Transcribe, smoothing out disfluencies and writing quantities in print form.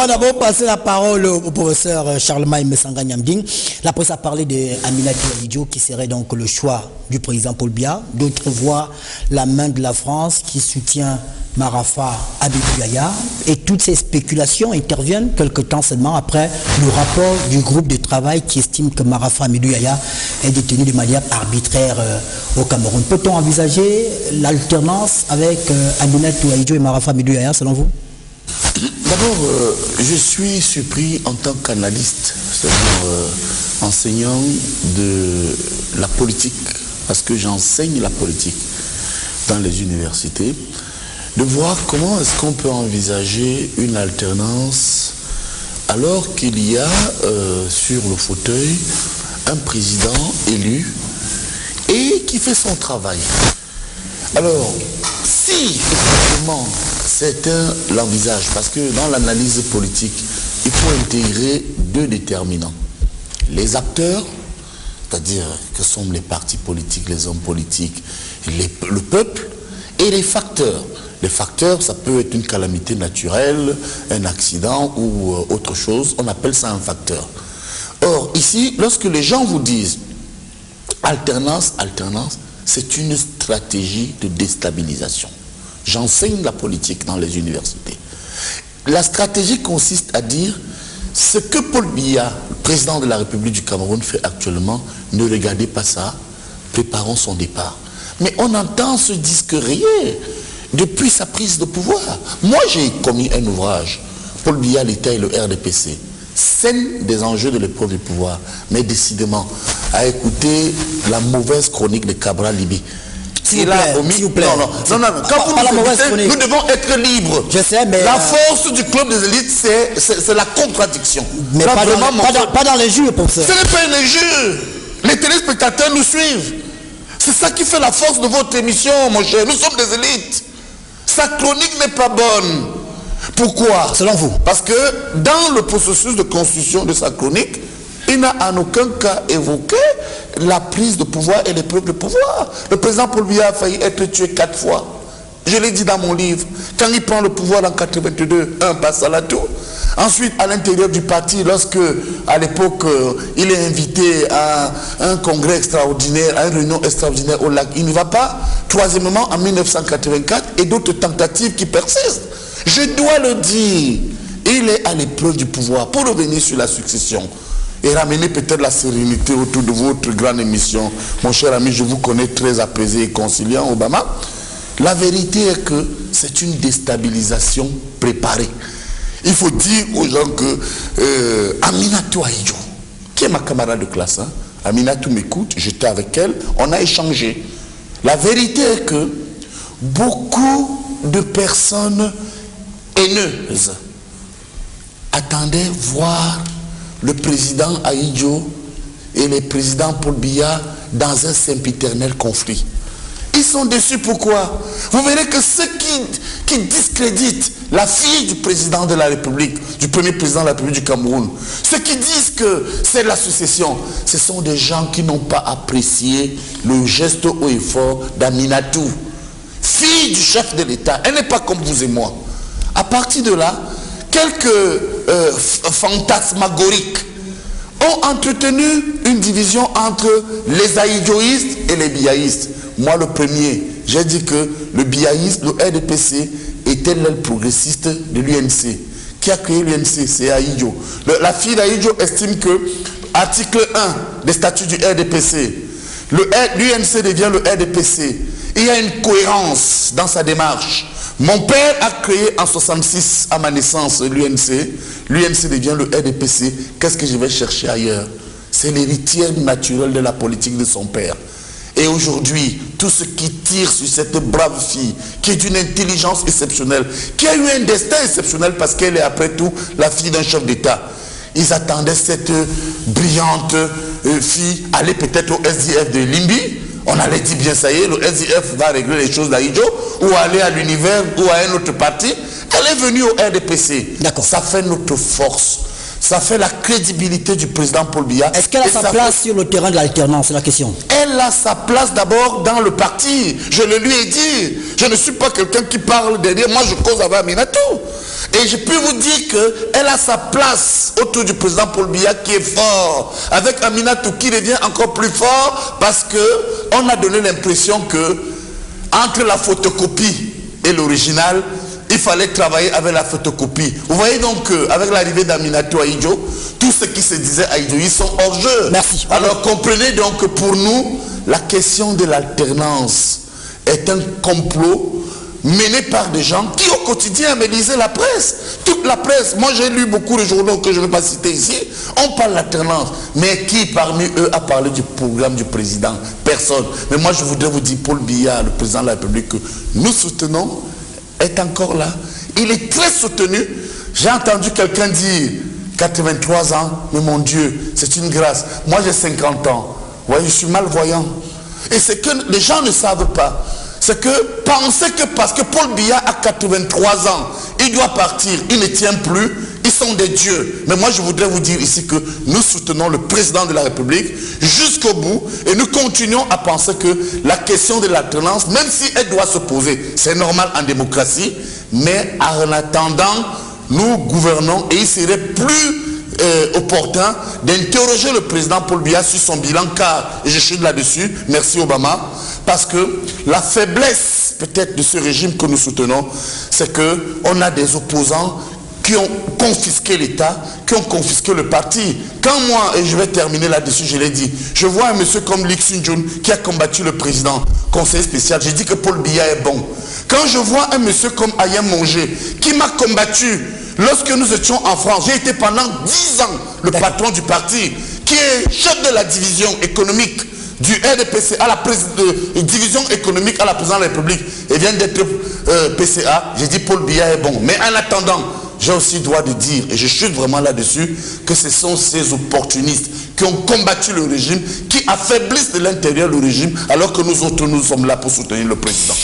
va d'abord passer la parole au professeur Charlemagne Messanga Nyamding. La presse a parlé d'Aminatou Ahidjo qui serait donc le choix du président Paul Biya. D'autres voient la main de la France qui soutient Marafa Abidou Yaya. Et toutes ces spéculations interviennent quelque temps seulement après le rapport du groupe de travail qui estime que Marafa Abidou Yaya est détenu de manière arbitraire au Cameroun. Peut-on envisager l'alternance avec Aminatou Ahidjo et Marafa Abidou Yaya selon vous? D'abord, je suis surpris en tant qu'analyste, c'est-à-dire enseignant de la politique, parce que j'enseigne la politique dans les universités, de voir comment est-ce qu'on peut envisager une alternance alors qu'il y a sur le fauteuil un président élu et qui fait son travail. Alors, si effectivement certains l'envisagent, parce que dans l'analyse politique, il faut intégrer deux déterminants. Les acteurs, c'est-à-dire que sont les partis politiques, les hommes politiques, le peuple, et les facteurs. Les facteurs, ça peut être une calamité naturelle, un accident ou autre chose, on appelle ça un facteur. Or, ici, lorsque les gens vous disent alternance, alternance, c'est une stratégie de déstabilisation. J'enseigne la politique dans les universités. La stratégie consiste à dire ce que Paul Biya, le président de la République du Cameroun, fait actuellement, ne regardez pas ça, préparons son départ. Mais on entend ce disque rayé depuis sa prise de pouvoir. Moi, j'ai commis un ouvrage, Paul Biya, l'État et le RDPC, scène des enjeux de l'épreuve du pouvoir, mais décidément, à écouter la mauvaise chronique de Cabral Libé. S'il vous plaît. Non, quand vous nous écoutez, nous devons être libres. Je sais, mais la force du club des élites, c'est la contradiction. Mais là, pas dans les jeux, pour ça. Ce n'est pas un jeu. Les téléspectateurs nous suivent. C'est ça qui fait la force de votre émission, mon cher. Nous sommes des élites. Sa chronique n'est pas bonne. Pourquoi? Selon vous? Parce que dans le processus de construction de sa chronique, il n'a en aucun cas évoqué la prise de pouvoir et l'épreuve de pouvoir. Le président Paul Biya a failli être tué 4 fois. Je l'ai dit dans mon livre. Quand il prend le pouvoir en 82, un passe à la tour. Ensuite, à l'intérieur du parti, lorsque, à l'époque, il est invité à un congrès extraordinaire, à une réunion extraordinaire au lac, il n'y va pas. Troisièmement, en 1984, et d'autres tentatives qui persistent. Je dois le dire, il est à l'épreuve du pouvoir. Pour revenir sur la succession, et ramener peut-être la sérénité autour de votre grande émission. Mon cher ami, je vous connais très apaisé et conciliant, Obama. La vérité est que c'est une déstabilisation préparée. Il faut dire aux gens que Aminatou Ahidjo, qui est ma camarade de classe, hein, Aminatou m'écoute, j'étais avec elle, on a échangé. La vérité est que beaucoup de personnes haineuses attendaient voir le président Ahidjo et le président Paul Biya dans un sempiternel conflit. Ils sont déçus. Pourquoi? Vous verrez que ceux qui discréditent la fille du président de la République, du premier président de la République du Cameroun, ceux qui disent que c'est la succession, ce sont des gens qui n'ont pas apprécié le geste haut et fort d'Aminatou, fille du chef de l'État. Elle n'est pas comme vous et moi. À partir de là, quelques fantasmagoriques ont entretenu une division entre les ahidjoïstes et les biaïstes. Moi, le premier, j'ai dit que le biaïsme, le RDPC, était l'aile progressiste de l'UNC. Qui a créé l'UNC? C'est Ahidjo. La fille d'Ahidjo estime que, article 1 des statuts du RDPC, l'UNC devient le RDPC. Il y a une cohérence dans sa démarche. Mon père a créé en 66, à ma naissance, l'UNC. L'UNC devient le RDPC. Qu'est-ce que je vais chercher ailleurs? C'est l'héritière naturelle de la politique de son père. Et aujourd'hui, tout ce qui tire sur cette brave fille, qui est d'une intelligence exceptionnelle, qui a eu un destin exceptionnel parce qu'elle est après tout la fille d'un chef d'État. Ils attendaient cette brillante fille aller peut-être au SDF de Limbi. On allait dire bien ça y est, le SDF va régler les choses d'Ahidjo, ou aller à l'univers ou à un autre parti. Elle est venue au RDPC. D'accord. Ça fait notre force. ça fait la crédibilité du président Paul Biya. Est-ce qu'elle a sa place sur le terrain de l'alternance, c'est la question? Elle a sa place d'abord dans le parti. Je le lui ai dit. Je ne suis pas quelqu'un qui parle derrière. Moi, je cause avec Aminatou. Et je peux vous dire qu'elle a sa place autour du président Paul Biya qui est fort. Avec Aminatou qui devient encore plus fort parce qu'on a donné l'impression que entre la photocopie et l'original, il fallait travailler avec la photocopie. Vous voyez donc avec l'arrivée d'Aminatou Ahidjo, tout ce qui se disait à Ahidjo, ils sont hors jeu. Merci. Alors comprenez donc que pour nous, la question de l'alternance est un complot mené par des gens qui au quotidien me lisaient la presse. Toute la presse, moi j'ai lu beaucoup de journaux que je ne vais pas citer ici, on parle d'alternance. Mais qui parmi eux a parlé du programme du président? Personne. Mais moi je voudrais vous dire, Paul Biya, le président de la République, que nous soutenons, est encore là. Il est très soutenu. J'ai entendu quelqu'un dire 83 ans, mais mon Dieu, c'est une grâce. Moi j'ai 50 ans. Vous voyez, je suis malvoyant. Et c'est que les gens ne savent pas. C'est que penser que parce que Paul Biya a 83 ans, il doit partir, il ne tient plus, ils sont des dieux. Mais moi je voudrais vous dire ici que nous soutenons le président de la République jusqu'au bout et nous continuons à penser que la question de l'alternance, même si elle doit se poser, c'est normal en démocratie, mais en attendant, nous gouvernons et il serait plus opportun d'interroger le président Paul Biya sur son bilan, car, et je suis là-dessus, merci Obama, parce que la faiblesse peut-être de ce régime que nous soutenons, c'est qu'on a des opposants qui ont confisqué l'État, qui ont confisqué le parti. Quand moi, et je vais terminer là-dessus, je l'ai dit, je vois un monsieur comme Lee Sun-jun qui a combattu le président, conseiller spécial, j'ai dit que Paul Biya est bon. Quand je vois un monsieur comme Ayem Mongé qui m'a combattu lorsque nous étions en France, j'ai été pendant 10 ans le patron du parti, qui est chef de la division économique du RDPC à la division économique à la présidence de la République et vient d'être PCA, j'ai dit Paul Biya est bon. Mais en attendant, j'ai aussi droit de dire, et je chute vraiment là-dessus, que ce sont ces opportunistes qui ont combattu le régime, qui affaiblissent de l'intérieur le régime, alors que nous autres, nous sommes là pour soutenir le président.